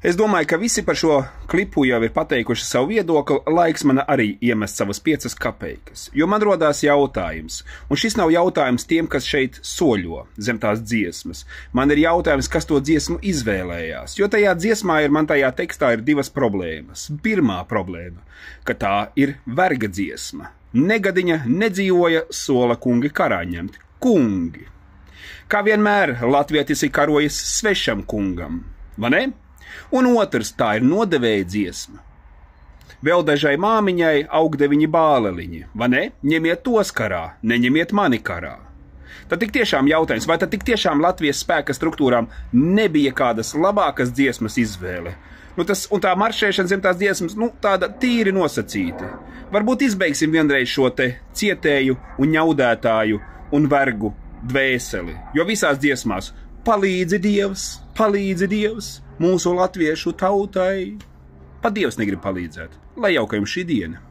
Es domāju, ka visi par šo klipu jau ir pateikuši savu viedokli, laiks man arī iemest savas 5 kapeikas. Jo man rodās jautājums, un šis nav jautājums tiem, kas šeit soļo zem tās dziesmas. Man ir jautājums, kas to dziesmu izvēlējās, jo tajā dziesmā man tajā tekstā ir 2 problēmas. Pirmā problēma, ka tā ir verga dziesma. Negadiņa nedzīvoja, sola kungi karā ņemt. Kungi. Kā vienmēr, latvietis ir karojis svešam kungam, vai ne? Un otrs, tā ir nodevēja dziesma. Vēl dažai māmiņai augdeviņi bāleliņi, vai ne? Ņemiet tos karā, neņemiet mani karā. Tad tik tiešām jautājums, vai tad tik tiešām Latvijas spēka struktūrām nebija kādas labākas dziesmas izvēle? Un tā maršēšana zem tās dziesmas, tāda tīri nosacīta. Varbūt izbeigsim vienreiz šo te cietēju un ņaudētāju un vergu dvēseli, jo visās dziesmās palīdzi Dievs, mūsu latviešu tautai. Pat Dievs negrib palīdzēt. Lai jauka jums šī diena!